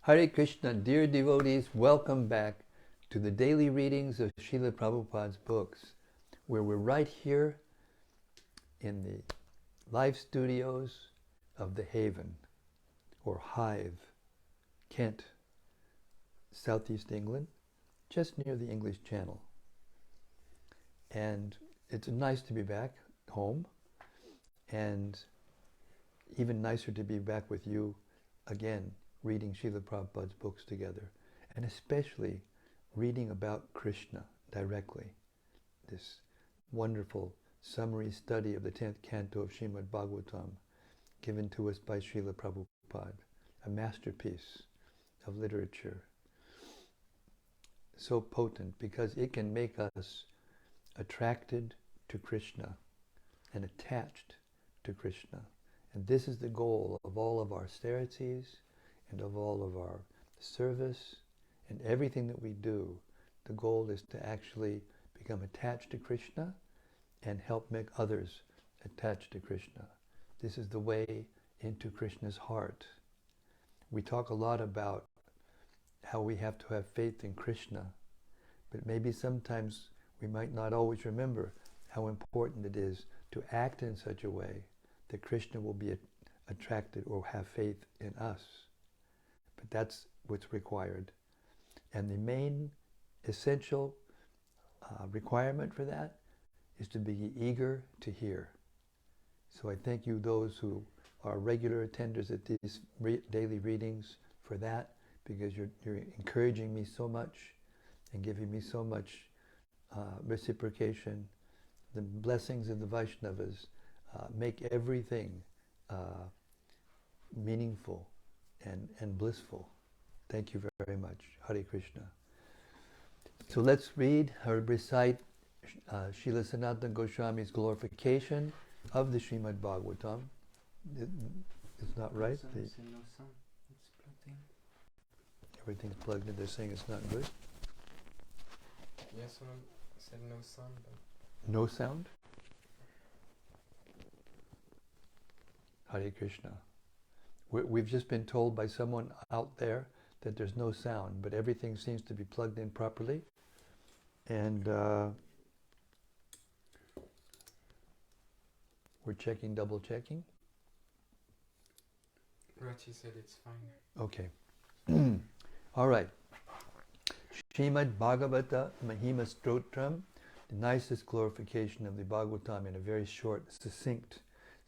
Hare Krishna, dear devotees, welcome back to the daily readings of Srila Prabhupada's books, where we're right here in the live studios of the Haven, or Hive, Kent, Southeast England, just near the English Channel. And it's nice to be back home, and even nicer to be back with you again, reading Srila Prabhupada's books together, and especially reading about Krishna directly. This wonderful summary study of the 10th Canto of Śrīmad-Bhāgavatam, given to us by Srila Prabhupada, a masterpiece of literature. So potent because it can make us attracted to Krishna and attached to Krishna. And this is the goal of all of our austerities and of all of our service and everything that we do. The goal is to actually become attached to Krishna and help make others attached to Krishna. This is the way into Krishna's heart. We talk a lot about how we have to have faith in Krishna, but maybe sometimes we might not always remember how important it is to act in such a way that Krishna will be attracted or have faith in us. But that's what's required. And the main essential requirement for that is to be eager to hear. So I thank you, those who are regular attenders at these daily readings, for that, because you're encouraging me so much and giving me so much reciprocation. The blessings of the Vaishnavas make everything meaningful and blissful. Thank you very much. Hare Krishna. So let's read or recite Srila Sanatana Goswami's glorification of the Śrīmad-Bhāgavatam. It's not right? No sound. It's plugged in. Everything's plugged in. They're saying it's not good. Yes, someone said no sound. No sound? Hare Krishna. We've just been told by someone out there that there's no sound, but everything seems to be plugged in properly. And we're checking, double checking. Rachi said it's fine. Okay. All right. Śrīmad-Bhāgavata Mahima Stotram, the nicest glorification of the Bhagavatam in a very short, succinct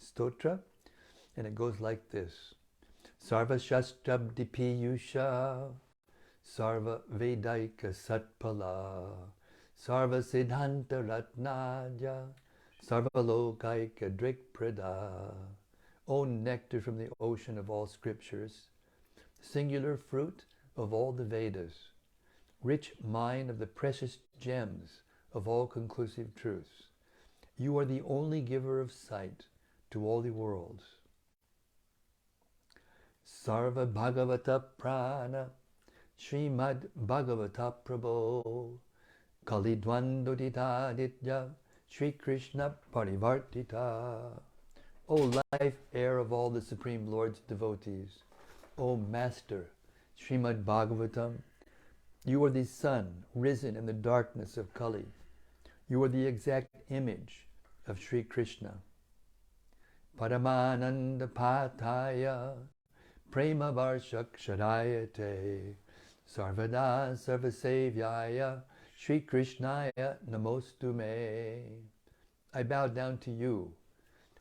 stotra. And it goes like this. Sarva Shastrabdi Piyusha, Sarva Vedaika Satpala, Sarva Siddhanta Ratnaja, Sarva Lokaika Drikprada. O nectar from the ocean of all scriptures, singular fruit of all the Vedas, rich mine of the precious gems of all conclusive truths. You are the only giver of sight to all the worlds. Sarva Bhagavata Prana, Śrīmad-Bhāgavata Prabho, Kalidvandodita Ditya, Sri Krishna Parivartita. O life air of all the Supreme Lord's devotees, O Master, Śrīmad-Bhāgavatam, you are the sun risen in the darkness of Kali. You are the exact image of Sri Krishna. Paramananda Pataya, Prema Varshakshadayate, Sarvada Sarvasevyaya, Sri Krishnaya Namostume. I bow down to you,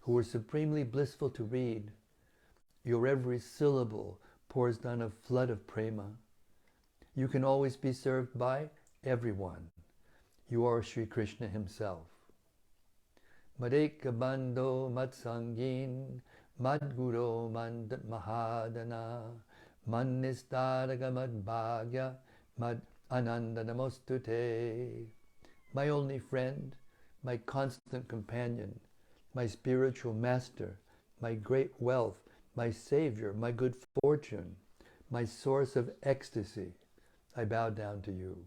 who are supremely blissful to read. Your every syllable pours down a flood of prema. You can always be served by everyone. You are Sri Krishna himself. Madeka Bando Matsangin, Madguru Mand Mahadana, Manistadaga Madbhagya, Mad Ananda Namostute. My only friend, my constant companion, my spiritual master, my great wealth, my savior, my good fortune, my source of ecstasy, I bow down to you.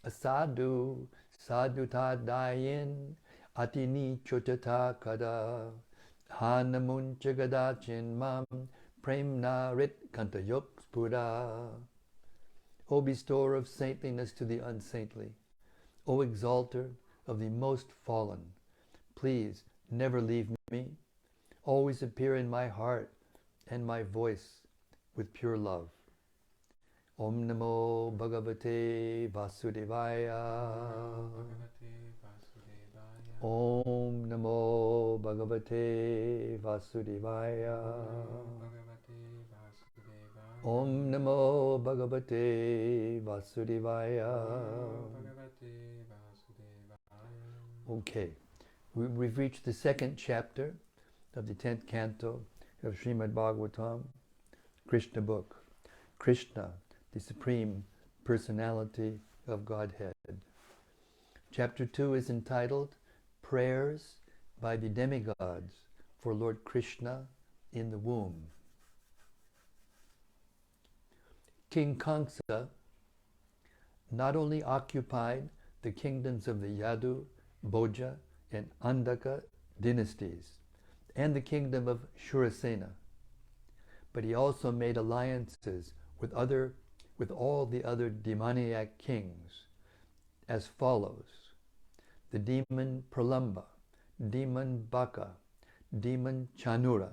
Asadu, saduta dayin, atini chotata kada, hanamunchagada chinmam, premna rit kantayuk spura. O bestower of saintliness to the unsaintly, O exalter of the most fallen, please never leave me. Always appear in my heart and my voice with pure love. Om Namo Bhagavate Vasudevaya. Om Namo Bhagavate Vasudevaya. Om Namo Bhagavate Vasudevaya. Okay, we've reached the second chapter of the 10th canto of Śrīmad-Bhāgavatam, Krishna book. Krishna, the Supreme Personality of Godhead. Chapter 2 is entitled Prayers by the Demigods for Lord Krishna in the Womb. King Kṛṣṇa not only occupied the kingdoms of the Yadu, Bhoja, and Andaka dynasties, and the kingdom of Shurasena, but he also made alliances with all the other demoniac kings, as follows: the demon Pralamba, demon Baka, demon Chanura,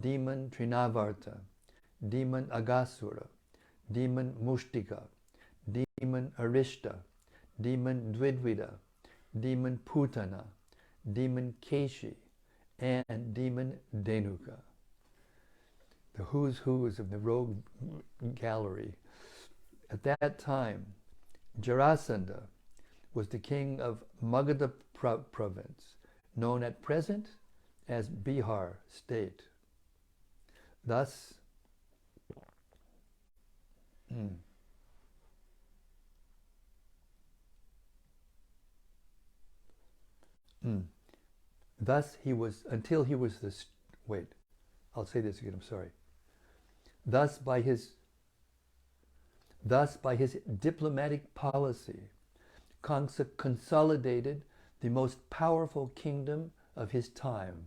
demon Trinavarta, demon Agasura, demon Mushtika, demon Arishta, demon Dvidvida, demon Putana, demon Keshi, and demon Denuka. The who's who's of the rogue gallery. At that time, Jarasandha was the king of Magadha province, known at present as Bihar state. Thus, thus he was, until he was the, wait, I'll say this again, I'm sorry. Thus by his diplomatic policy, Kṛṣṇa consolidated the most powerful kingdom of his time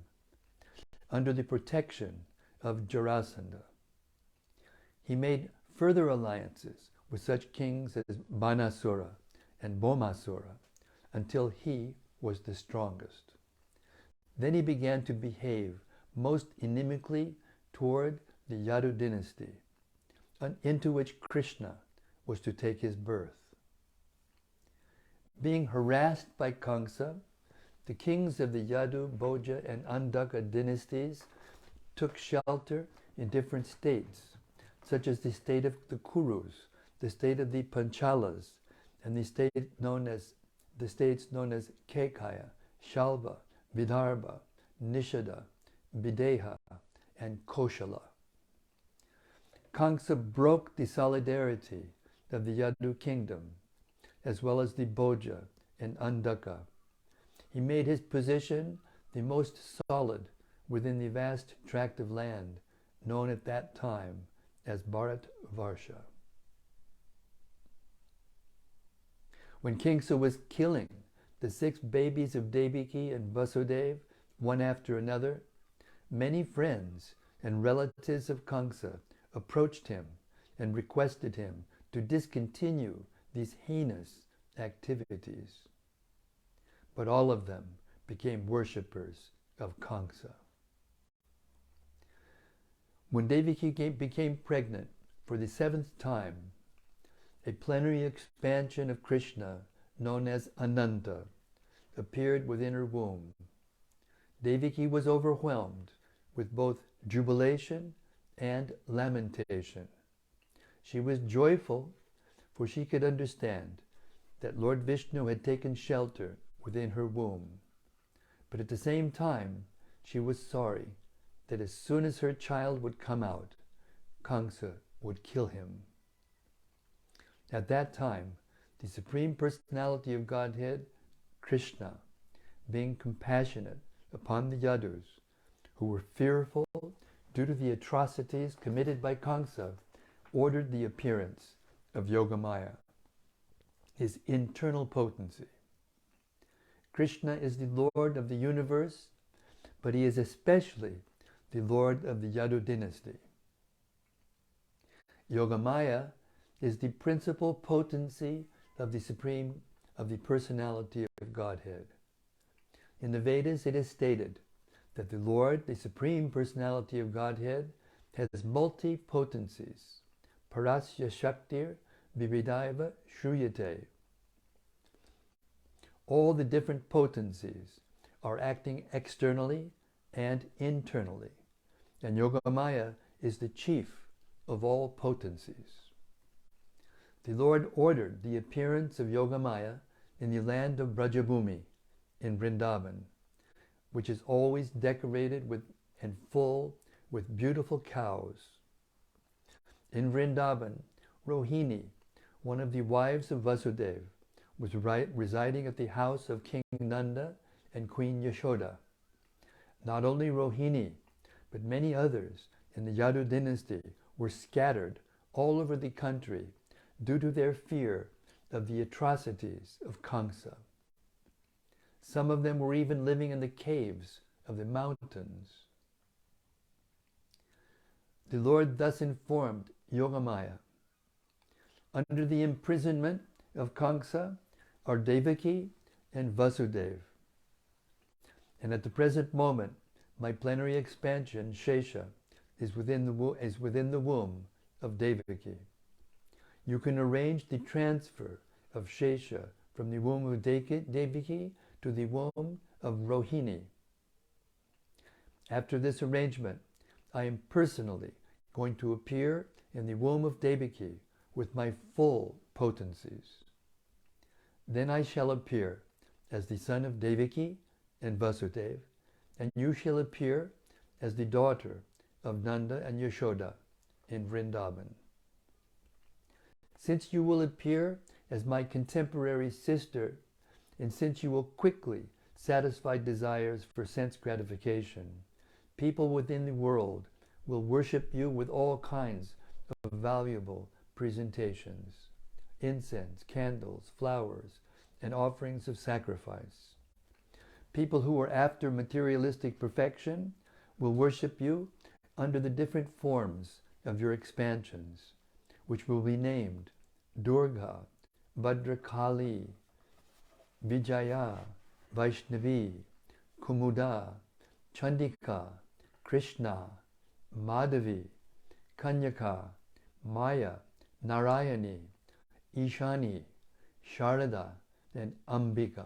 under the protection of Jarasandha. He made further alliances with such kings as Banasura and Bhaumasura until he was the strongest. Then he began to behave most inimically toward the Yadu dynasty, into which Krishna was to take his birth. Being harassed by Kṛṣṇa, the kings of the Yadu, Bhoja, and Andaka dynasties took shelter in different states, such as the state of the Kurus, the state of the Panchalas, and the states known as Kekaya, Shalva, Vidarbha, Nishada, Videha, and Koshala. Kṛṣṇa broke the solidarity of the Yadu kingdom, as well as the Bhoja and Andaka. He made his position the most solid within the vast tract of land known at that time as Bharatvarsha. When Kṛṣṇa was killing the 6 babies of Devaki and Vasudeva one after another, many friends and relatives of Kṛṣṇa approached him and requested him to discontinue these heinous activities. But all of them became worshippers of Kṛṣṇa. When Devaki became pregnant for the 7th time, a plenary expansion of Krishna, known as Ananta, appeared within her womb. Devaki was overwhelmed with both jubilation and lamentation. She was joyful, for she could understand that Lord Vishnu had taken shelter within her womb. But at the same time, she was sorry that as soon as her child would come out, Kṛṣṇa would kill him. At that time, the Supreme Personality of Godhead, Krishna, being compassionate upon the Yadus, who were fearful due to the atrocities committed by Kṛṣṇa, ordered the appearance of Yogamaya, his internal potency. Krishna is the Lord of the universe, but he is especially the Lord of the Yadu dynasty. Yogamaya is the principal potency of the personality of Godhead. In the Vedas it is stated that the Lord, the Supreme Personality of Godhead, has multi-potencies. Parasya Shaktir Vividaiva Shruyate. All the different potencies are acting externally and internally, and Yogamaya is the chief of all potencies. The Lord ordered the appearance of Yogamaya in the land of Brajabhumi, in Vrindavan, which is always decorated with and full with beautiful cows. In Vrindavan, Rohini, one of the wives of Vasudeva, was residing at the house of King Nanda and Queen Yashoda. Not only Rohini, but many others in the Yadu dynasty were scattered all over the country due to their fear of the atrocities of Kamsa. Some of them were even living in the caves of the mountains. The Lord thus informed Yogamaya, under the imprisonment of Kamsa are Devaki and Vasudeva. And at the present moment, my plenary expansion, Shesha, is within the womb of Devaki. You can arrange the transfer of Shesha from the womb of Devaki to the womb of Rohini. After this arrangement, I am personally going to appear in the womb of Devaki with my full potencies. Then I shall appear as the son of Devaki and Vasudeva, and you shall appear as the daughter of Nanda and Yashoda in Vrindavan. Since you will appear as my contemporary sister, and since you will quickly satisfy desires for sense gratification, people within the world will worship you with all kinds of valuable presentations, incense, candles, flowers, and offerings of sacrifice. People who are after materialistic perfection will worship you under the different forms of your expansions, which will be named Durga, Bhadrakali, Vijaya, Vaishnavi, Kumuda, Chandika, Krishna, Madhavi, Kanyaka, Maya, Narayani, Ishani, Sharada, and Ambika.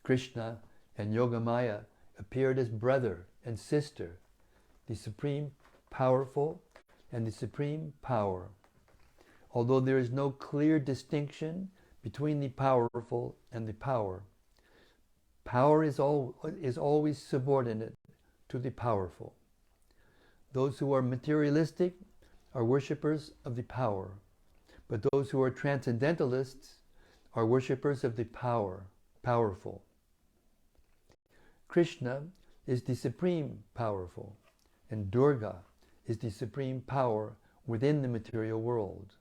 Krishna and Yogamaya appeared as brother and sister, the supreme powerful and the supreme power. Although there is no clear distinction between the powerful and the power, power is always subordinate to the powerful. Those who are materialistic are worshippers of the power, but those who are transcendentalists are worshippers of the powerful. Krishna is the supreme powerful, and Durga is the supreme power within the material world.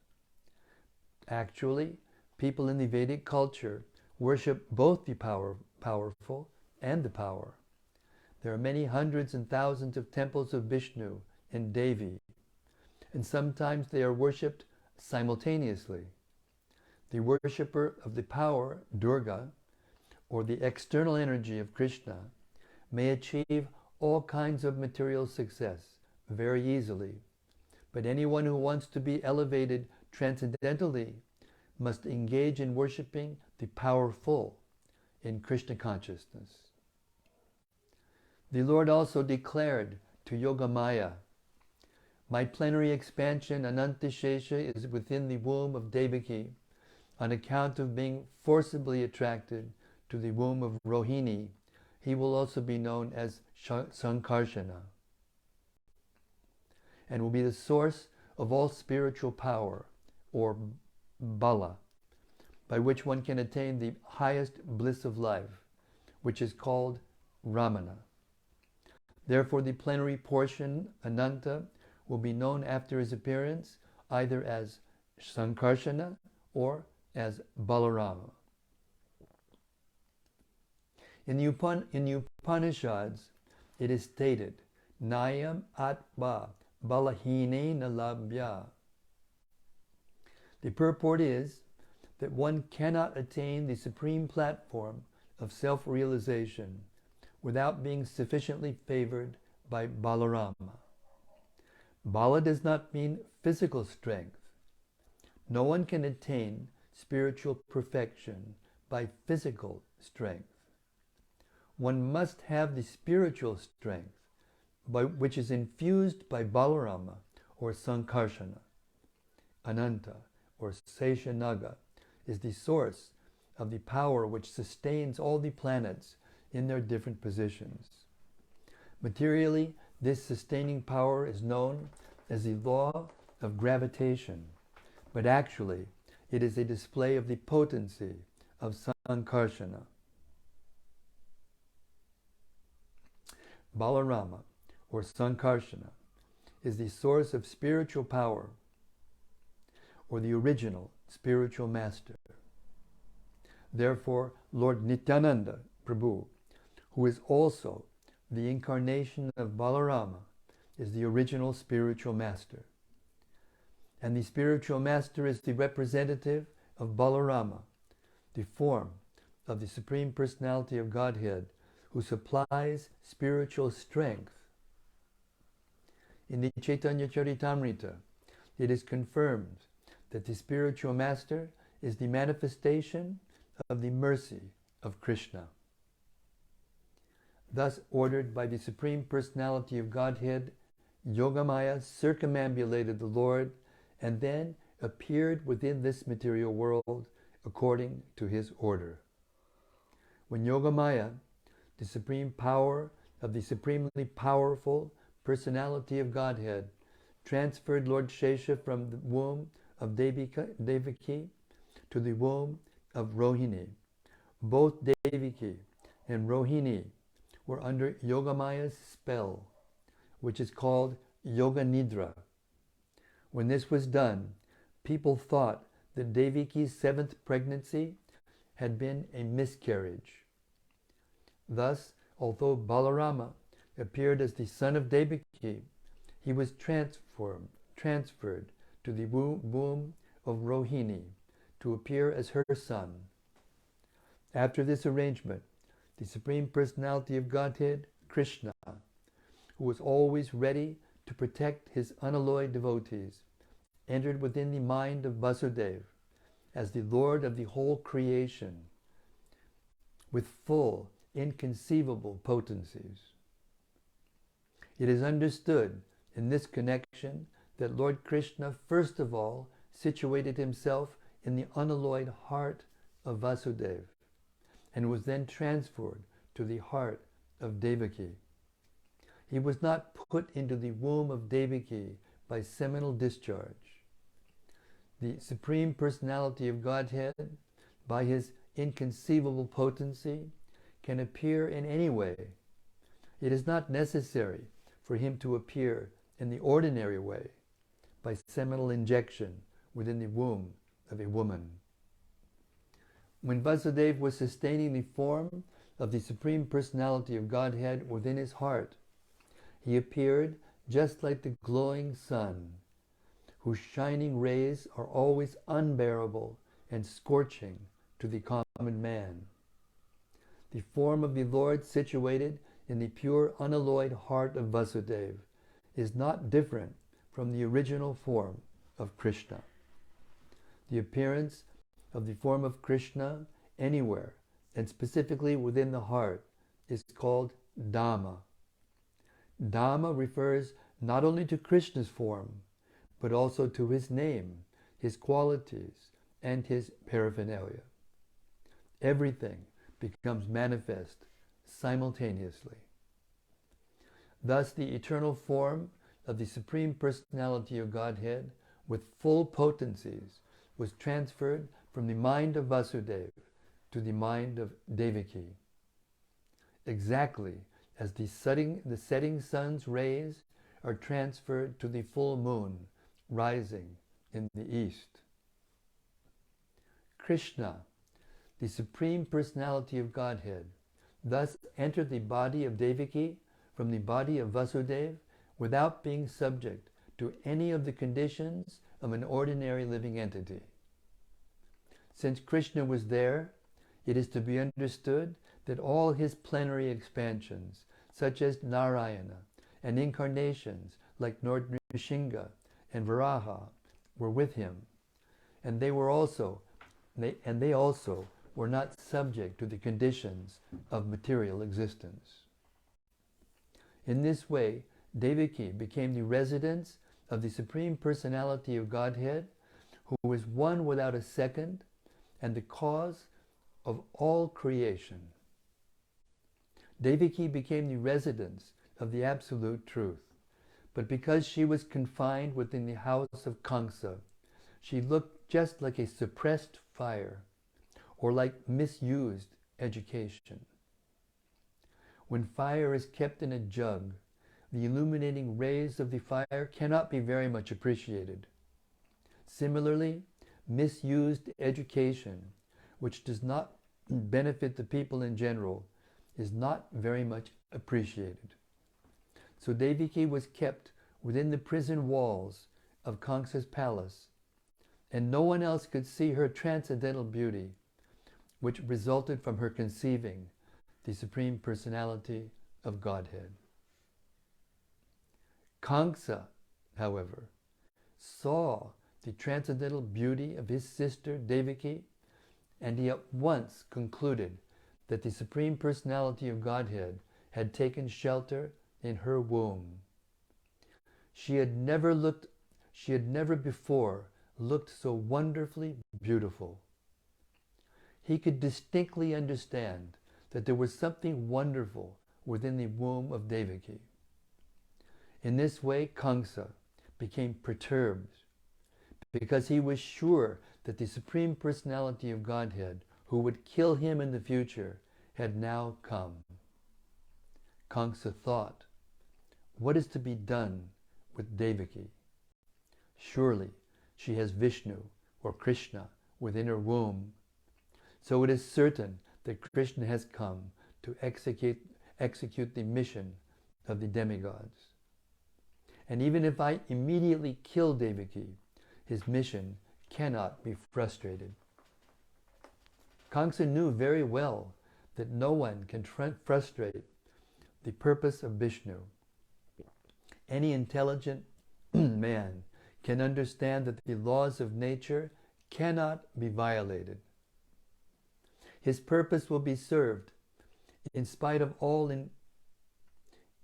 Actually, people in the Vedic culture worship both the powerful and the power. There are many hundreds and thousands of temples of Vishnu and Devi, and sometimes they are worshipped simultaneously. The worshipper of the power, Durga, or the external energy of Krishna, may achieve all kinds of material success very easily, but anyone who wants to be elevated transcendentally must engage in worshipping the powerful in Krishna consciousness. The Lord also declared to Yogamaya, my plenary expansion Anantashesha is within the womb of Devaki on account of being forcibly attracted to the womb of Rohini. He will also be known as Sankarsana and will be the source of all spiritual power, or bala, by which one can attain the highest bliss of life, which is called Ramana. Therefore, the plenary portion, Ananta, will be known after his appearance either as Sankarsana or as Balarama. In the Upanishads, it is stated, Nayam Atma balahinena labhya. The purport is that one cannot attain the supreme platform of self-realization without being sufficiently favored by Balarama. Bala does not mean physical strength. No one can attain spiritual perfection by physical strength. One must have the spiritual strength which is infused by Balarama or Sankarsana. Ananta or Seshanaga is the source of the power which sustains all the planets in their different positions. Materially, this sustaining power is known as the law of gravitation, but actually it is a display of the potency of Sankarsana. Balarama, or Sankarsana, is the source of spiritual power, or the original spiritual master. Therefore, Lord Nityananda Prabhu, who is also the incarnation of Balarama, is the original spiritual master. And the spiritual master is the representative of Balarama, the form of the Supreme Personality of Godhead, who supplies spiritual strength. In the Chaitanya Charitamrita, it is confirmed that the spiritual master is the manifestation of the mercy of Krishna. Thus ordered by the Supreme Personality of Godhead, Yogamaya circumambulated the Lord and then appeared within this material world according to his order. When Yogamaya, the supreme power of the supremely powerful Personality of Godhead, transferred Lord Shesha from the womb of Devaki to the womb of Rohini, both Devaki and Rohini were under Yogamaya's spell, which is called Yoga Nidra. When this was done, people thought that Devaki's 7th pregnancy had been a miscarriage. Thus, although Balarama appeared as the son of Devaki, he was transferred to the womb of Rohini to appear as her son. After this arrangement, the Supreme Personality of Godhead, Krishna, who was always ready to protect his unalloyed devotees, entered within the mind of Vāsadeva as the Lord of the whole creation, with full, inconceivable potencies. It is understood in this connection that Lord Krishna first of all situated himself in the unalloyed heart of Vāsadeva and was then transferred to the heart of Devaki. He was not put into the womb of Devaki by seminal discharge. The Supreme Personality of Godhead, by his inconceivable potency, can appear in any way. It is not necessary for him to appear in the ordinary way, by seminal injection within the womb of a woman. When Vāsadeva was sustaining the form of the Supreme Personality of Godhead within his heart, he appeared just like the glowing sun, whose shining rays are always unbearable and scorching to the common man. The form of the Lord situated in the pure unalloyed heart of Vāsadeva is not different from the original form of Krishna. The appearance of the form of Krishna anywhere, and specifically within the heart, is called Dhamma. Dhamma refers not only to Krishna's form, but also to his name, his qualities, and his paraphernalia. Everything becomes manifest simultaneously. Thus, the eternal form of the Supreme Personality of Godhead, with full potencies, was transferred from the mind of Vāsadeva to the mind of Devaki. Exactly as the setting sun's rays are transferred to the full moon rising in the east. Krishna, the Supreme Personality of Godhead, thus entered the body of Devaki from the body of Vāsadeva without being subject to any of the conditions of an ordinary living entity. Since Krishna was there, it is to be understood that all his plenary expansions, such as Narayana, and incarnations like Lord Nrsimha and Varaha, were with him, and they also were not subject to the conditions of material existence. In this way, Devaki became the residence of the Supreme Personality of Godhead, who is one without a second and the cause of all creation. Devaki became the residence of the Absolute Truth, but because she was confined within the house of Kṛṣṇa, she looked just like a suppressed fire, or like misused education. When fire is kept in a jug, the illuminating rays of the fire cannot be very much appreciated. Similarly, misused education, which does not benefit the people in general, is not very much appreciated. So Devaki was kept within the prison walls of Kṛṣṇa's palace, and no one else could see her transcendental beauty, which resulted from her conceiving the Supreme Personality of Godhead. Kṛṣṇa, however, saw the transcendental beauty of his sister Devaki, and he at once concluded that the Supreme Personality of Godhead had taken shelter in her womb. She had never before looked so wonderfully beautiful. He could distinctly understand that there was something wonderful within the womb of Devaki. In this way, Kṛṣṇa became perturbed because he was sure that the Supreme Personality of Godhead, who would kill him in the future, had now come. Kṛṣṇa thought, what is to be done with Devaki? Surely she has Vishnu or Krishna within her womb. So it is certain that Krishna has come to execute the mission of the demigods. And even if I immediately kill Devaki, his mission cannot be frustrated. Kṛṣṇa knew very well that no one can frustrate the purpose of Vishnu. Any intelligent man can understand that the laws of nature cannot be violated. His purpose will be served in spite of all.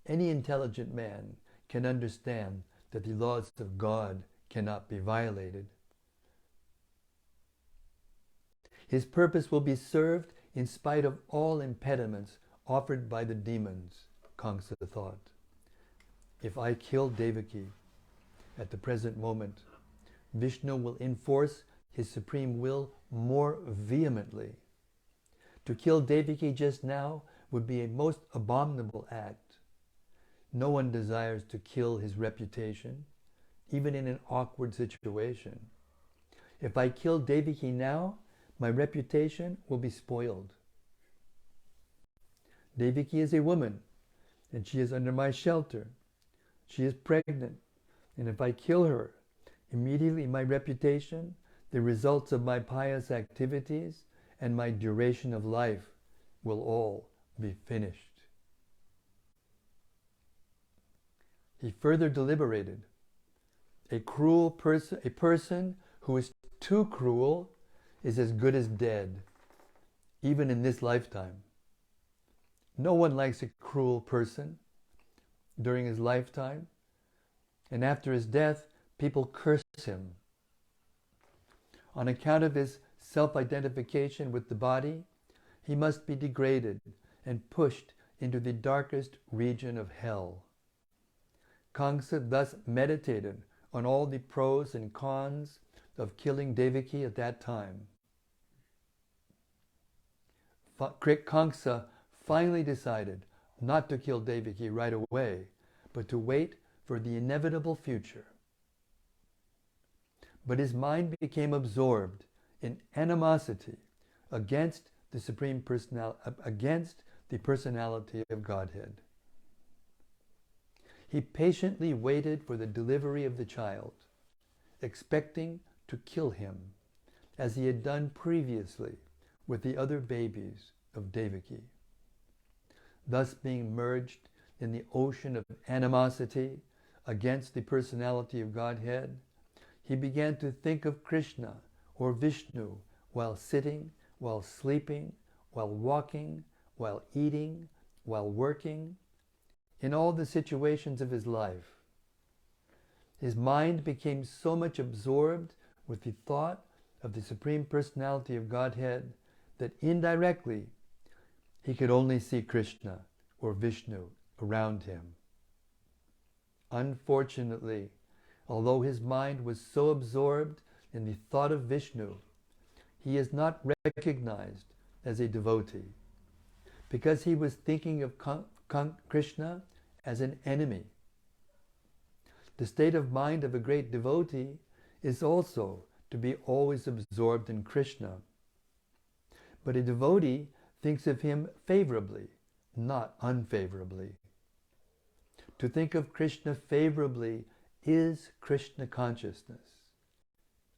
Any intelligent man can understand that the laws of God cannot be violated. His purpose will be served in spite of all impediments offered by the demons, Kṛṣṇa thought. If I kill Devaki at the present moment, Vishnu will enforce his supreme will more vehemently. To kill Devaki just now would be a most abominable act. No one desires to kill his reputation, even in an awkward situation. If I kill Devaki now, my reputation will be spoiled. Devaki is a woman, and she is under my shelter. She is pregnant, and if I kill her, immediately my reputation, the results of my pious activities, and my duration of life will all be finished. He further deliberated. A person who is too cruel is as good as dead, even in this lifetime. No one likes a cruel person during his lifetime, and after his death, people curse him. On account of his self-identification with the body, he must be degraded and pushed into the darkest region of hell. Kṛṣṇa thus meditated on all the pros and cons of killing Devaki at that time. Kṛṣṇa finally decided not to kill Devaki right away, but to wait for the inevitable future. But his mind became absorbed in animosity against the Supreme Personality, against the Personality of Godhead. He patiently waited for the delivery of the child, expecting to kill him, as he had done previously with the other babies of Devaki. Thus being merged in the ocean of animosity against the personality of Godhead, he began to think of Krishna or Vishnu while sitting, while sleeping, while walking, while eating, while working, in all the situations of his life. His mind became so much absorbed with the thought of the Supreme Personality of Godhead that indirectly he could only see Krishna or Vishnu around him. Unfortunately, although his mind was so absorbed in the thought of Vishnu, he is not recognized as a devotee because he was thinking of Krishna as an enemy. The state of mind of a great devotee is also to be always absorbed in Krishna. But a devotee thinks of him favorably, not unfavorably. To think of Krishna favorably is Krishna consciousness.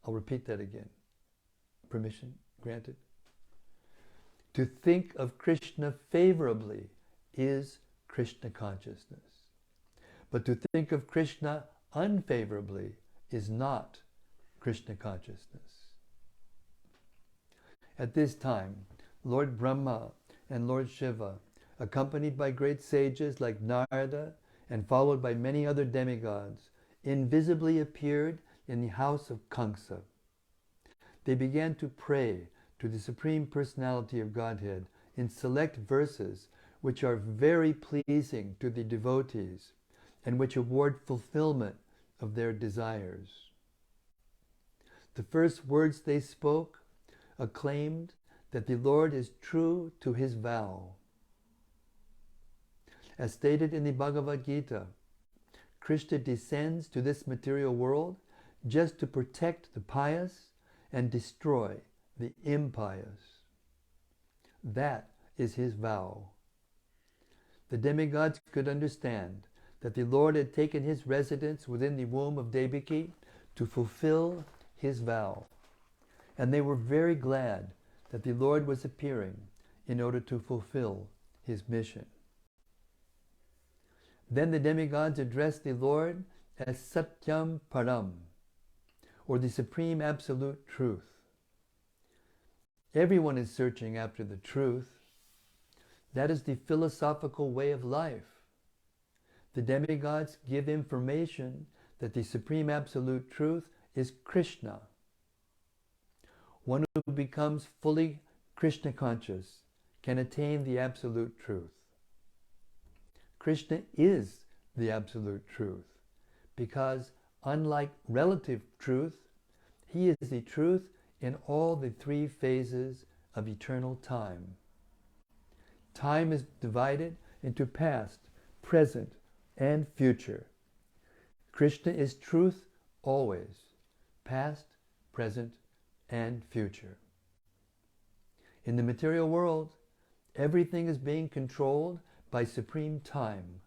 I'll repeat that again. Permission granted? To think of Krishna favorably is Krishna consciousness. But to think of Krishna unfavorably is not Krishna consciousness. At this time, Lord Brahma and Lord Shiva, accompanied by great sages like Narada and followed by many other demigods, invisibly appeared in the house of Kṛṣṇa. They began to pray to the Supreme Personality of Godhead in select verses which are very pleasing to the devotees and which award fulfillment of their desires. The first words they spoke acclaimed that the Lord is true to his vow. As stated in the Bhagavad Gita, Krishna descends to this material world just to protect the pious and destroy the impious. That is his vow. The demigods could understand that the Lord had taken his residence within the womb of Devaki to fulfill his vow. And they were very glad that the Lord was appearing in order to fulfill his mission. Then the demigods addressed the Lord as Satyam Param, or the Supreme Absolute Truth. Everyone is searching after the truth. That is the philosophical way of life. The demigods give information that the Supreme Absolute Truth is Krishna. One who becomes fully Krishna conscious can attain the Absolute Truth. Krishna is the Absolute Truth because, unlike relative truth, he is the truth in all the three phases of eternal time. Time is divided into past, present, and future. Krishna is truth always, past, present, and future. In the material world, everything is being controlled by supreme time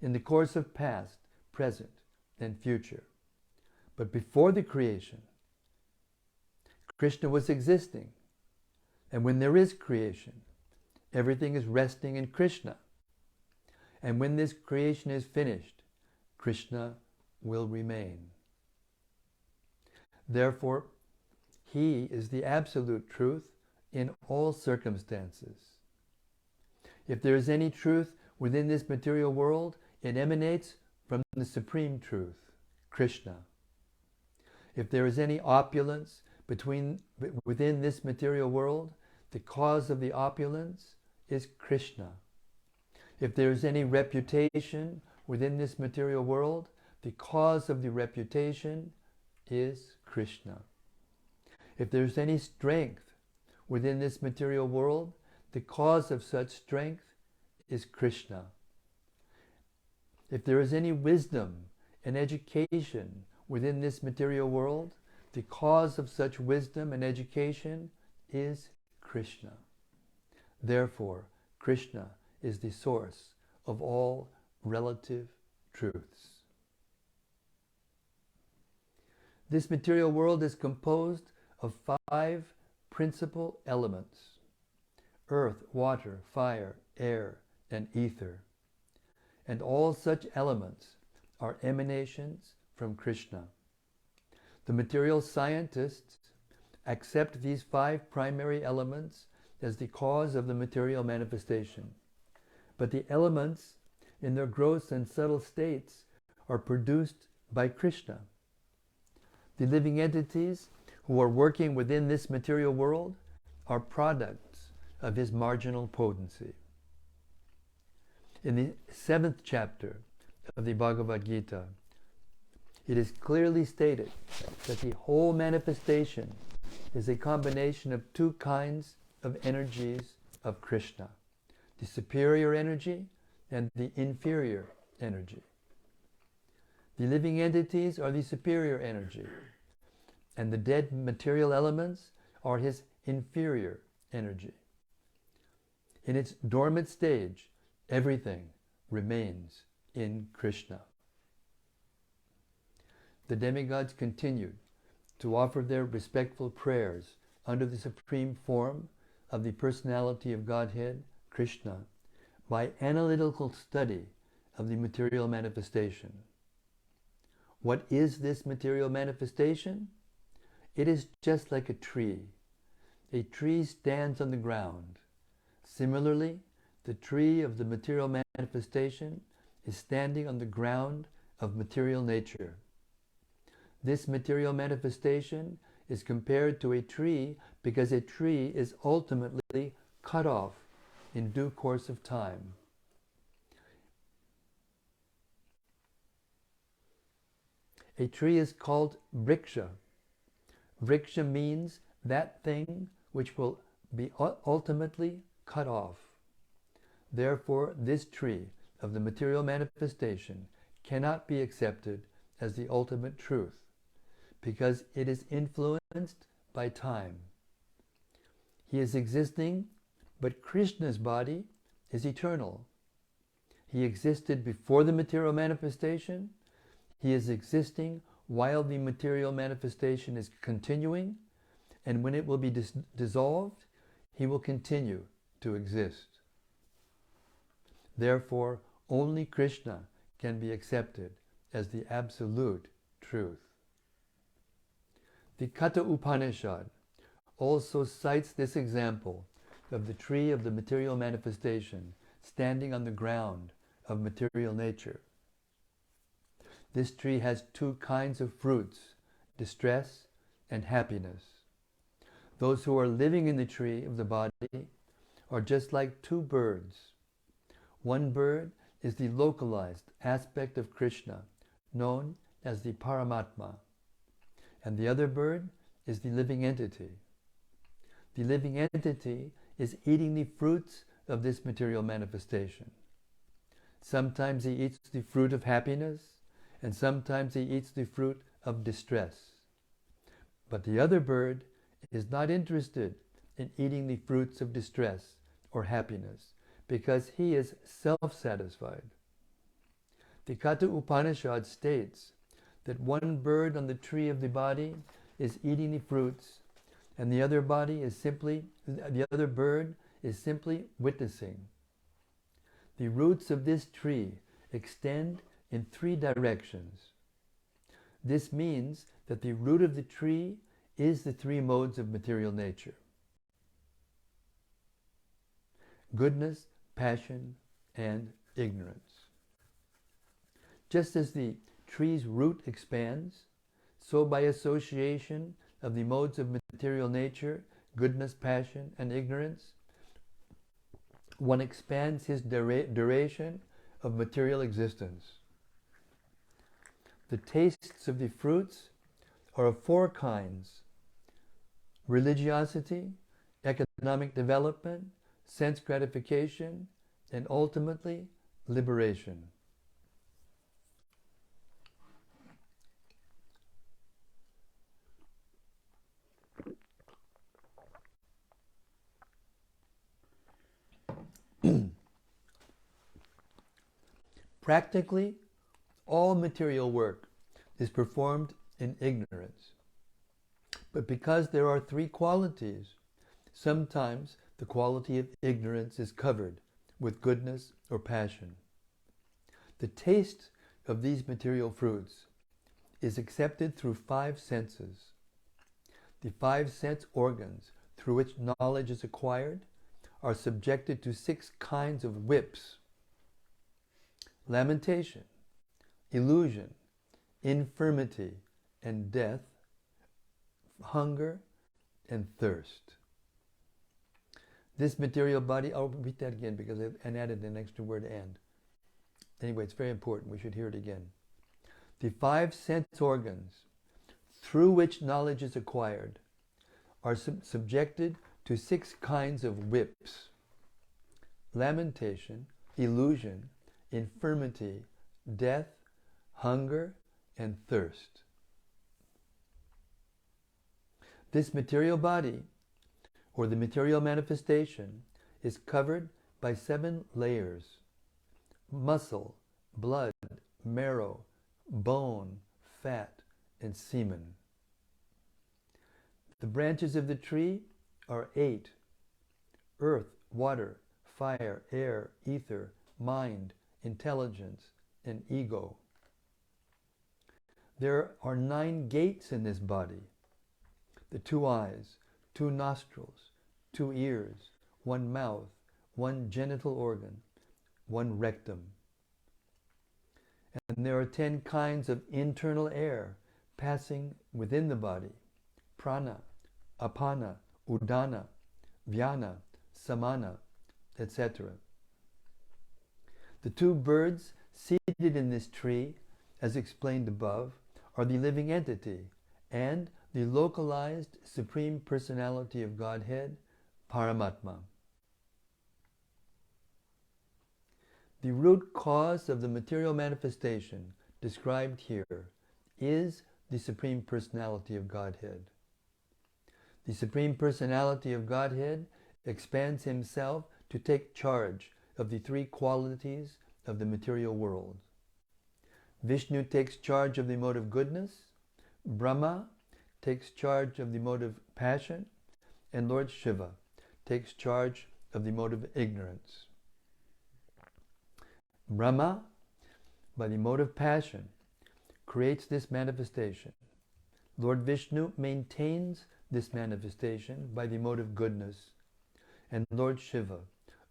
in the course of past, present, and future. But before the creation, Krishna was existing. And when there is creation, everything is resting in Krishna. And when this creation is finished, Krishna will remain. Therefore, he is the absolute truth in all circumstances. If there is any truth within this material world, it emanates from the supreme truth, Krishna. If there is any opulence within this material world, the cause of the opulence is Krishna. If there is any reputation within this material world, the cause of the reputation is Krishna. If there is any strength within this material world, the cause of such strength is Krishna. If there is any wisdom and education within this material world, the cause of such wisdom and education is Krishna. Therefore, Krishna is the source of all relative truths. This material world is composed of 5 principal elements: earth, water, fire, air, and ether. And all such elements are emanations from Krishna. The material scientists accept these 5 primary elements as the cause of the material manifestation. But the elements, in their gross and subtle states, are produced by Krishna. The living entities who are working within this material world are products of his marginal potency. In the 7th chapter of the Bhagavad Gita, it is clearly stated that the whole manifestation is a combination of 2 kinds of energies of Krishna: the superior energy and the inferior energy. The living entities are the superior energy, and the dead material elements are his inferior energy. In its dormant stage, everything remains in Krishna. The demigods continued to offer their respectful prayers under the supreme form of the personality of Godhead, Krishna, by analytical study of the material manifestation. What is this material manifestation? It is just like a tree. A tree stands on the ground. Similarly, the tree of the material manifestation is standing on the ground of material nature. This material manifestation is compared to a tree because a tree is ultimately cut off in due course of time. A tree is called vriksha. Vriksha means that thing which will be ultimately cut off. Therefore, this tree of the material manifestation cannot be accepted as the ultimate truth, because it is influenced by time. He is existing, but Krishna's body is eternal. He existed before the material manifestation. He is existing while the material manifestation is continuing, and when it will be dissolved, he will continue to exist. Therefore, only Krishna can be accepted as the absolute truth. The Katha Upanishad also cites this example of the tree of the material manifestation standing on the ground of material nature. This tree has 2 kinds of fruits: distress and happiness. Those who are living in the tree of the body are just like 2 birds. One bird is the localized aspect of Krishna, known as the Paramatma, and the other bird is the living entity. The living entity is eating the fruits of this material manifestation. Sometimes he eats the fruit of happiness, and sometimes he eats the fruit of distress. But the other bird is not interested in eating the fruits of distress or happiness, because he is self-satisfied. The Katha Upanishad states that one bird on the tree of the body is eating the fruits, and the other bird is simply witnessing. The roots of this tree extend in 3 directions. This means that the root of the tree is the 3 modes of material nature: goodness, passion, and ignorance. Just as the tree's root expands, so by association of the modes of material nature, goodness, passion, and ignorance, one expands his duration of material existence. The tastes of the fruits are of 4 kinds: religiosity, economic development, sense gratification, and ultimately liberation. Practically, All material work is performed in ignorance. But because there are three qualities, sometimes the quality of ignorance is covered with goodness or passion. The taste of these material fruits is accepted through five senses. The five sense organs through which knowledge is acquired are subjected to six kinds of whips: lamentation, illusion, infirmity and death, hunger and thirst. This material body, I'll repeat that again because I added an extra word "and." Anyway, it's very important. We should hear it again. The five sense organs through which knowledge is acquired are subjected to six kinds of whips: lamentation, illusion, infirmity, death, hunger, and thirst. This material body, or the material manifestation, is covered by 7 layers: muscle, blood, marrow, bone, fat, and semen. The branches of the tree are 8: earth, water, fire, air, ether, mind, intelligence, and ego. There are 9 gates in this body: the 2 eyes, 2 nostrils, 2 ears, 1 mouth, 1 genital organ, 1 rectum. And there are 10 kinds of internal air passing within the body: prana, apana, udana, vyana, samana, etc. The 2 birds seated in this tree, as explained above, are the living entity and the localized Supreme Personality of Godhead, Paramatma. The root cause of the material manifestation described here is the Supreme Personality of Godhead. The Supreme Personality of Godhead expands himself to take charge of the 3 qualities of the material world. Vishnu takes charge of the mode of goodness, Brahma takes charge of the mode of passion, and Lord Shiva takes charge of the mode of ignorance. Brahma, by the mode of passion, creates this manifestation. Lord Vishnu maintains this manifestation by the mode of goodness, and Lord Shiva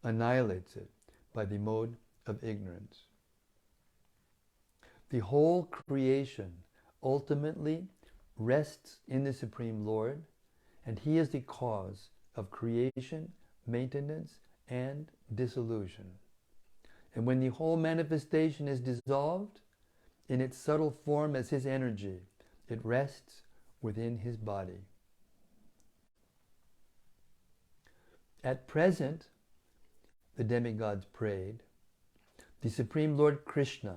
annihilates it by the mode of ignorance. The whole creation ultimately rests in the Supreme Lord, and he is the cause of creation, maintenance, and dissolution. And when the whole manifestation is dissolved in its subtle form as his energy, it rests within his body. At present, the demigods prayed, the Supreme Lord Krishna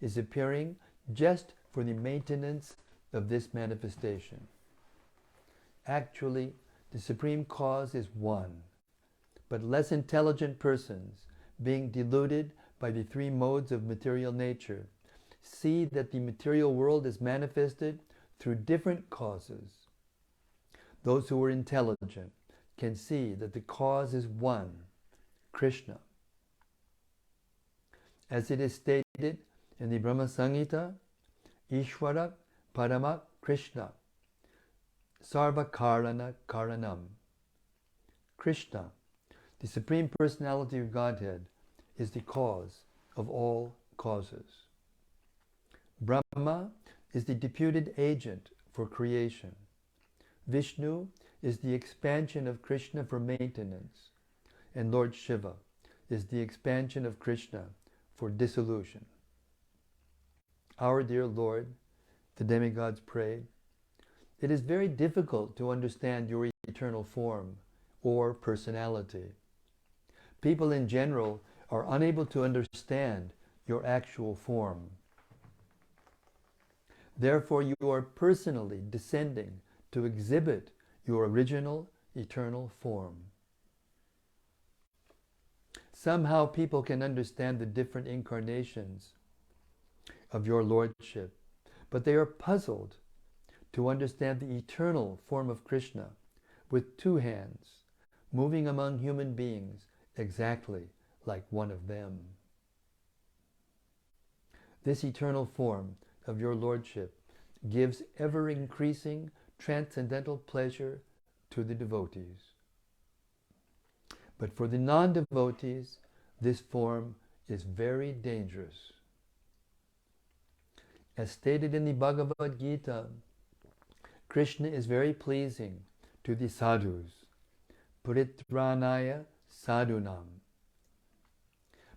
is appearing just for the maintenance of this manifestation. Actually, the Supreme Cause is one, but less intelligent persons, being deluded by the 3 modes of material nature, see that the material world is manifested through different causes. Those who are intelligent can see that the cause is one, Krishna. As it is stated in the Brahma Samhita, Ishvara Paramak Krishna, Sarva Karana Karanam. Krishna, the Supreme Personality of Godhead, is the cause of all causes. Brahma is the deputed agent for creation. Vishnu is the expansion of Krishna for maintenance, and Lord Shiva is the expansion of Krishna for dissolution. Our dear Lord, the demigods prayed, it is very difficult to understand your eternal form or personality. People in general are unable to understand your actual form. Therefore, you are personally descending to exhibit your original eternal form. Somehow people can understand the different incarnations of your lordship, but they are puzzled to understand the eternal form of Krishna with two hands, moving among human beings exactly like one of them. This eternal form of your lordship gives ever-increasing transcendental pleasure to the devotees. But for the non-devotees, this form is very dangerous. As stated in the Bhagavad Gita, Krishna is very pleasing to the sadhus, paritranaya sadhunam.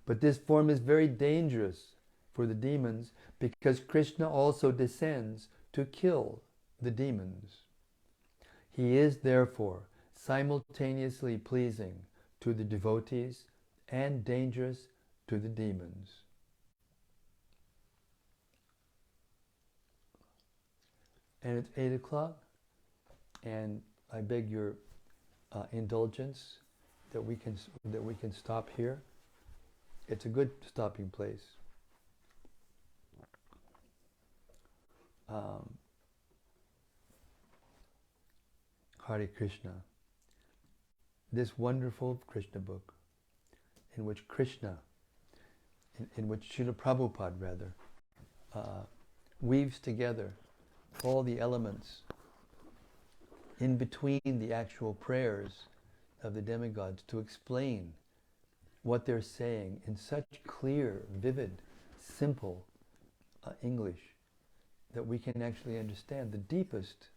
But this form is very dangerous for the demons because Krishna also descends to kill the demons. He is therefore simultaneously pleasing to the devotees and dangerous to the demons. And it's 8 o'clock, and I beg your indulgence that we can stop here. It's a good stopping place. Hare Krishna. This wonderful Krishna book, in which Krishna, in which Srila Prabhupada rather, weaves together all the elements in between the actual prayers of the demigods to explain what they're saying in such clear, vivid, simple English that we can actually understand the deepest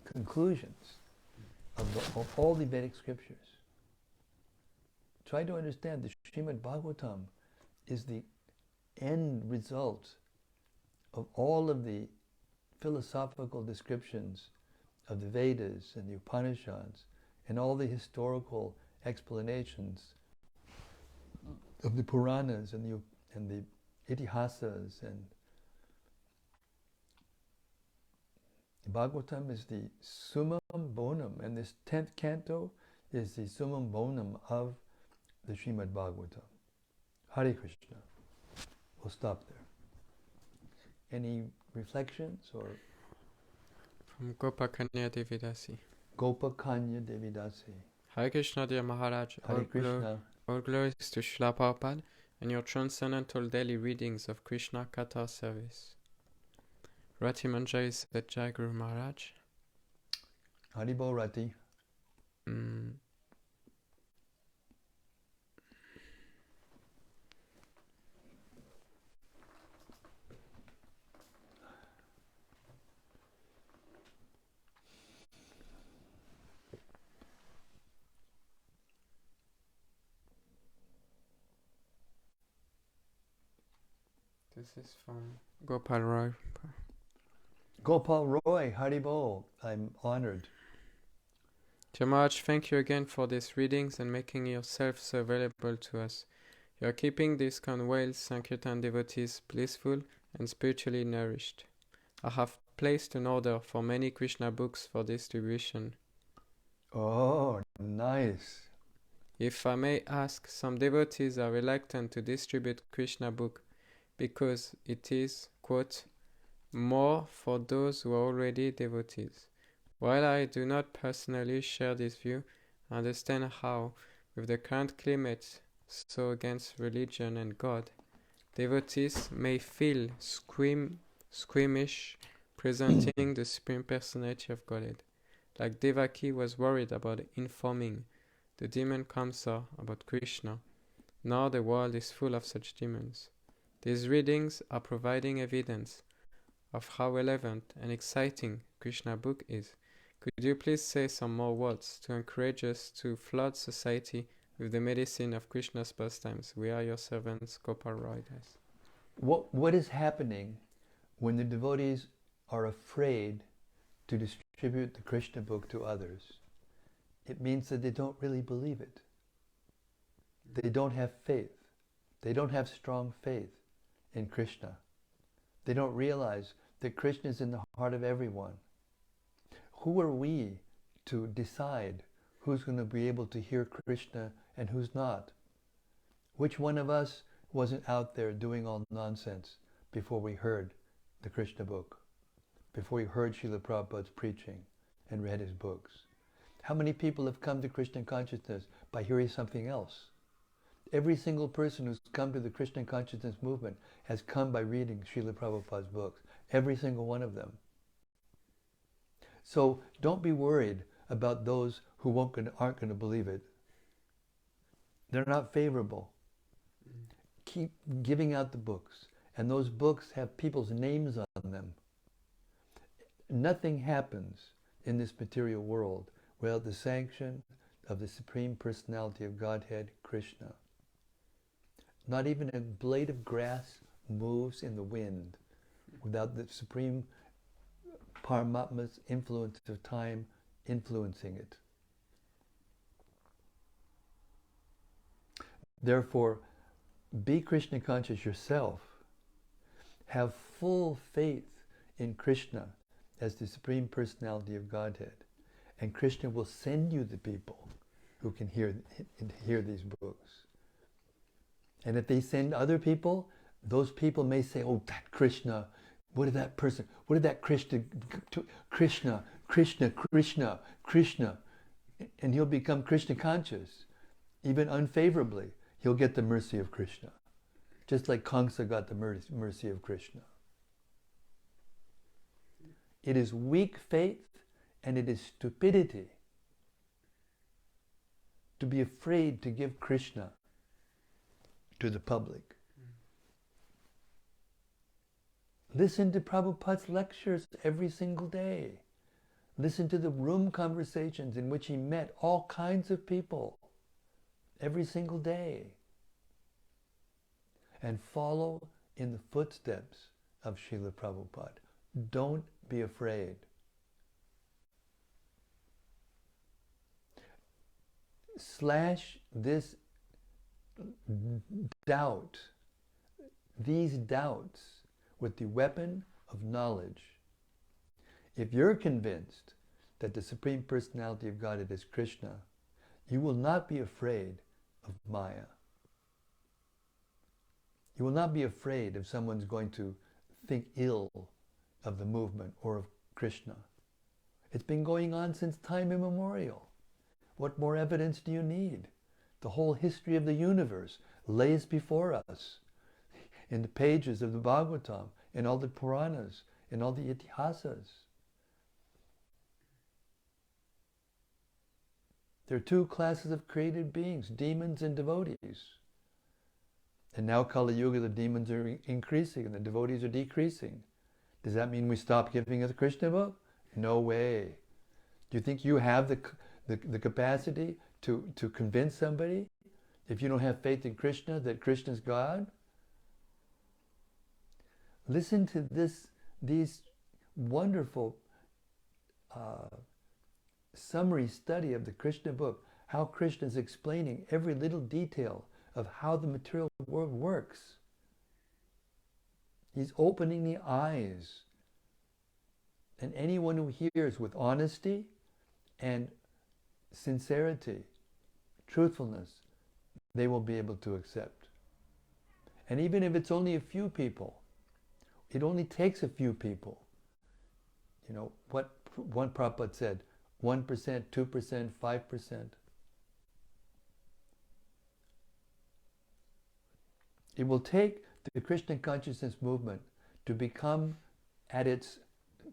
conclusions of all the Vedic scriptures. Try to understand the Śrīmad-Bhāgavatam is the end result of all of the philosophical descriptions of the Vedas and the Upanishads and all the historical explanations of the Puranas and the Itihasas, and Bhagavatam is the summum bonum, and this 10th canto is the summum bonum of the Śrīmad-Bhāgavatam. Hare Krishna. We'll stop there. Any reflections or? From Gopakanya Devidasi. Gopakanya Devidasi. Hare Krishna, dear Maharaj. Hare Krishna. All glories to Srila Prabhupada and your transcendental daily readings of Krishna Katha service. Rati Manjari said Jai Guru Maharaj. Haribo Rati. This is from Gopal Roy. Gopal Roy, Haribo. I'm honored. Dear Maharaj, thank you again for these readings and making yourself so available to us. You are keeping these Kanwales Sankirtan devotees blissful and spiritually nourished. I have placed an order for many Krishna books for distribution. Oh, nice. If I may ask, some devotees are reluctant to distribute Krishna book because it is, quote, more for those who are already devotees. While I do not personally share this view, I understand how, with the current climate so against religion and God, devotees may feel squeamish presenting the Supreme Personality of Godhead. Like Devaki was worried about informing the demon Kamsa about Krishna. Now the world is full of such demons. These readings are providing evidence of how relevant and exciting Krishna book is. Could you please say some more words to encourage us to flood society with the medicine of Krishna's pastimes? We are your servants, Gopal Roy. What is happening when the devotees are afraid to distribute the Krishna book to others? It means that they don't really believe it. They don't have faith. They don't have strong faith in Krishna. They don't realize that Krishna is in the heart of everyone. Who are we to decide who's going to be able to hear Krishna and who's not? Which one of us wasn't out there doing all nonsense before we heard the Krishna book, before we heard Srila Prabhupada's preaching and read his books? How many people have come to Krishna consciousness by hearing something else? Every single person who's come to the Krishna consciousness movement has come by reading Srila Prabhupada's books. Every single one of them. So don't be worried about those who aren't going to believe it. They're not favorable. Keep giving out the books. And those books have people's names on them. Nothing happens in this material world without the sanction of the Supreme Personality of Godhead, Krishna. Not even a blade of grass moves in the wind without the Supreme Paramatma's influence of time influencing it. Therefore, be Krishna conscious yourself. Have full faith in Krishna as the Supreme Personality of Godhead. And Krishna will send you the people who can hear these books. And if they send other people, those people may say, oh, that Krishna, what did that Krishna, Krishna. And he'll become Krishna conscious. Even unfavorably, he'll get the mercy of Krishna. Just like Kamsa got the mercy of Krishna. It is weak faith and it is stupidity to be afraid to give Krishna to the public. Listen to Prabhupada's lectures every single day. Listen to the room conversations in which he met all kinds of people every single day. And follow in the footsteps of Srila Prabhupada. Don't be afraid. Slash this doubt, these doubts, with the weapon of knowledge. If you're convinced that the Supreme Personality of Godhead is Krishna, you will not be afraid of Maya. You will not be afraid if someone's going to think ill of the movement or of Krishna. It's been going on since time immemorial. What more evidence do you need? The whole history of the universe lays before us in the pages of the Bhagavatam, in all the Puranas, in all the Itihasas. There are two classes of created beings, demons and devotees. And now Kali Yuga, the demons are increasing and the devotees are decreasing. Does that mean we stop giving the Krishna book? No way. Do you think you have the capacity to convince somebody, if you don't have faith in Krishna, that Krishna is God? Listen to these wonderful summary study of the Krishna book, how Krishna is explaining every little detail of how the material world works. He's opening the eyes. And anyone who hears with honesty and sincerity, truthfulness, they will be able to accept. And even if it's only a few people, it only takes a few people. You know, what one Prabhupada said, 1%, 2%, 5%. It will take the Krishna consciousness movement to become at its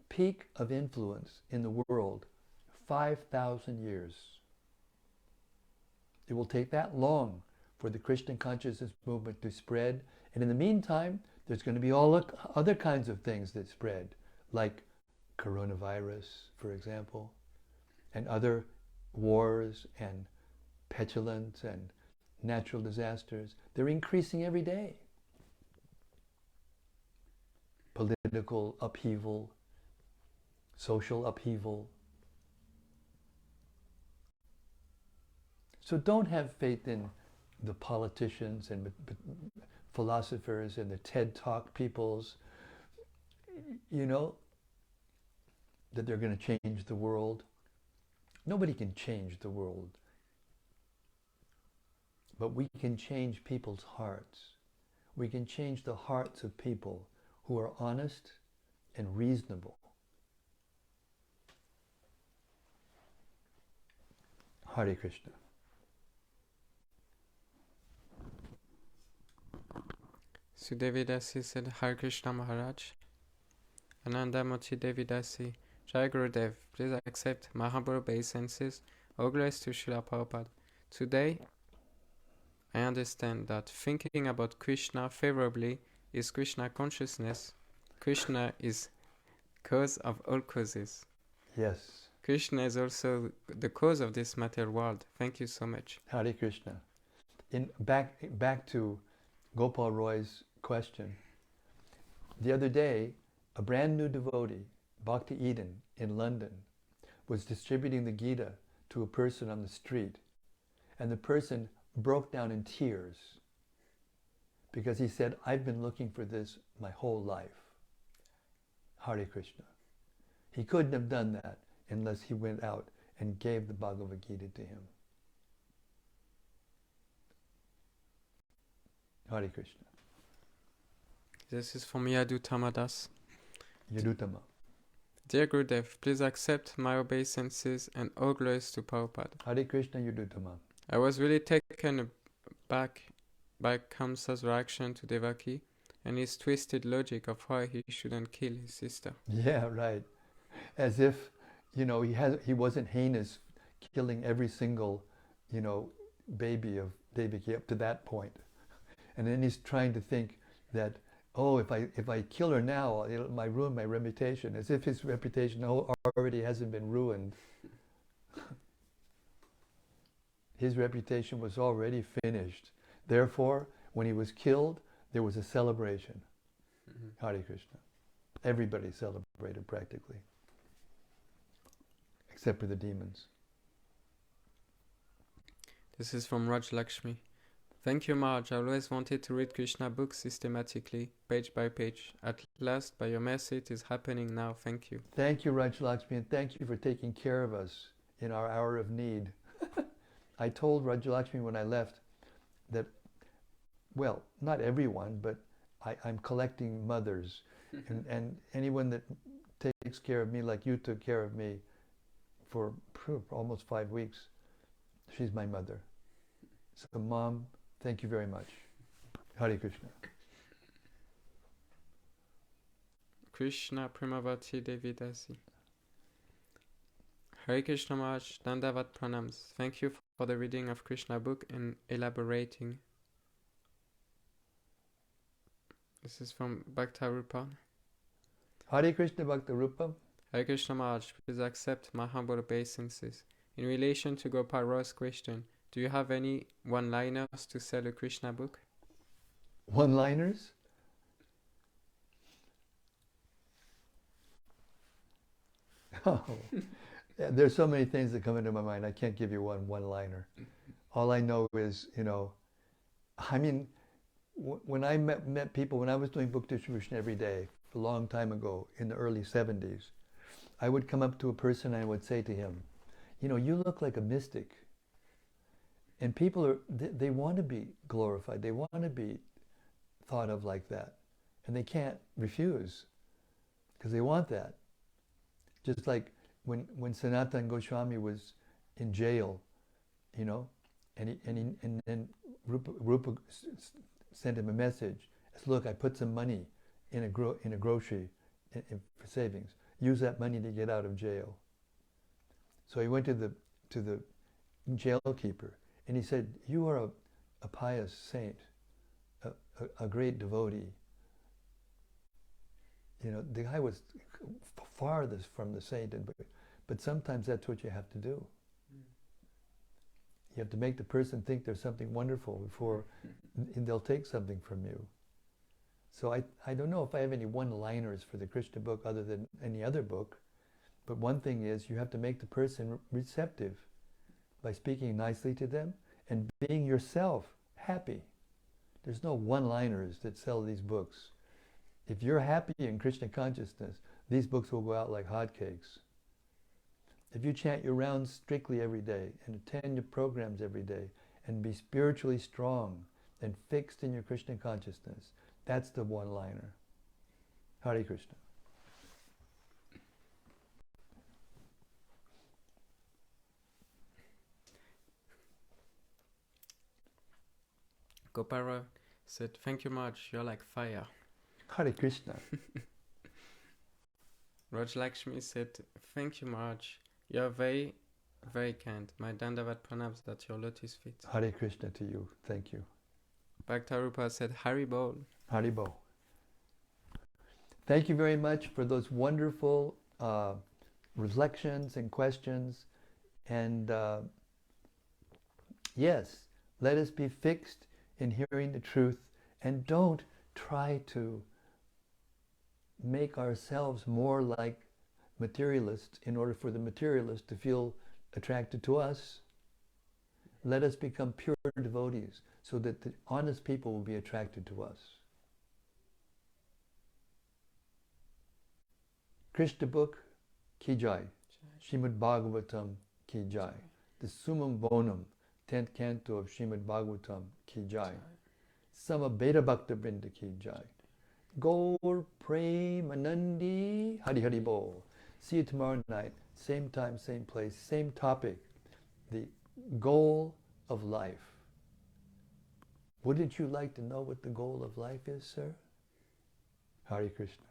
peak of influence in the world 5,000 years. It will take that long for the Krishna consciousness movement to spread. And in the meantime, there's going to be all other kinds of things that spread, like coronavirus, for example, and other wars and petulance and natural disasters. They're increasing every day. Political upheaval, social upheaval. So don't have faith in the politicians and philosophers and the TED Talk peoples, you know, that they're going to change the world. Nobody can change the world. but we can change people's hearts. We can change the hearts of people who are honest and reasonable. Hare Krishna. So Devidasi said, Hare Krishna Maharaj. Anandamoti Devidasi, Jai Gurudev, please accept my humble obeisances. All glories to Śrīla Prabhupāda. Today, I understand that thinking about Krishna favorably is Krishna consciousness. Krishna is cause of all causes. Yes. Krishna is also the cause of this material world. Thank you so much. Hare Krishna. Back to Gopal Roy's question. The other day, a brand new devotee, Bhakti Eden in London, was distributing the Gita to a person on the street. And the person broke down in tears because he said, I've been looking for this my whole life. Hare Krishna. He couldn't have done that unless he went out and gave the Bhagavad Gita to him. Hare Krishna. This is from Yadutama Das. Yadutama. Dear Gurudev, please accept my obeisances and all glories to Prabhupada. Hare Krishna Yadutama. I was really taken aback by Kamsa's reaction to Devaki and his twisted logic of why he shouldn't kill his sister. Yeah, right. As if, he wasn't heinous, killing every single, baby of Devaki up to that point. And then he's trying to think that, oh, if I kill her now, it might ruin my reputation, as if his reputation already hasn't been ruined. His reputation was already finished. Therefore, when he was killed, there was a celebration. Mm-hmm. Hare Krishna. Everybody celebrated practically, except for the demons. This is from Raj Lakshmi. Thank you, Maharaj. I always wanted to read Krishna books systematically, page by page. At last, by your mercy, it is happening now. Thank you. Thank you, Raj Lakshmi, and thank you for taking care of us in our hour of need. I told Raj Lakshmi when I left that, well, not everyone, but I'm collecting mothers. and anyone that takes care of me like you took care of me for almost 5 weeks, she's my mother. So, Mom, thank you very much. Hare Krishna. Krishna Primavati Devidasi. Hare Krishna Maharaj, Dandavat Pranams. Thank you for the reading of Krishna book and elaborating. This is from Bhaktarupa. Hare Krishna Bhaktarupa. Hare Krishna Maharaj, please accept my humble obeisances. In relation to Gopal Roy's question, do you have any one-liners to sell a Krishna book? One-liners? Oh, yeah, there's so many things that come into my mind. I can't give you one-liner. All I know is, when I met people, when I was doing book distribution every day, a long time ago, in the early 70s, I would come up to a person and I would say to him, you look like a mystic. And people they want to be glorified. They want to be thought of like that. And they can't refuse because they want that. Just like when Sanatana Goswami was in jail, and then Rupa sent him a message. Said, look, I put some money in a grocery for savings. Use that money to get out of jail. So he went to the jailkeeper and he said, you are a pious saint, a great devotee. The guy was farthest from the saint, but sometimes that's what you have to do. You have to make the person think there's something wonderful before they'll take something from you. So I don't know if I have any one-liners for the Krishna book other than any other book, but one thing is you have to make the person receptive by speaking nicely to them and being yourself happy. There's no one-liners that sell these books. If you're happy in Krishna consciousness, these books will go out like hotcakes. If you chant your rounds strictly every day and attend your programs every day and be spiritually strong and fixed in your Krishna consciousness. That's the one-liner. Hare Krishna. Gopara said, "Thank you much, you're like fire." Hare Krishna. Raj Lakshmi said, "Thank you much, you're very, very kind. My Dandavat pranams at your lotus feet." Hare Krishna to you. Thank you. Bhaktarupa said, "Haribol." Haribo. Thank you very much for those wonderful reflections and questions. And yes, let us be fixed in hearing the truth, and don't try to make ourselves more like materialists in order for the materialists to feel attracted to us. Let us become pure devotees so that the honest people will be attracted to us. Krishna book, ki jai. Śrīmad-Bhāgavatam, ki jai. The summum bonum, 10th canto of Śrīmad-Bhāgavatam, ki jai. Sama Beta Bhakta Brinda ki jai. Gaur Premanandi, Hari Hari Bol. See you tomorrow night, same time, same place, same topic. The goal of life. Wouldn't you like to know what the goal of life is, sir? Hare Krishna.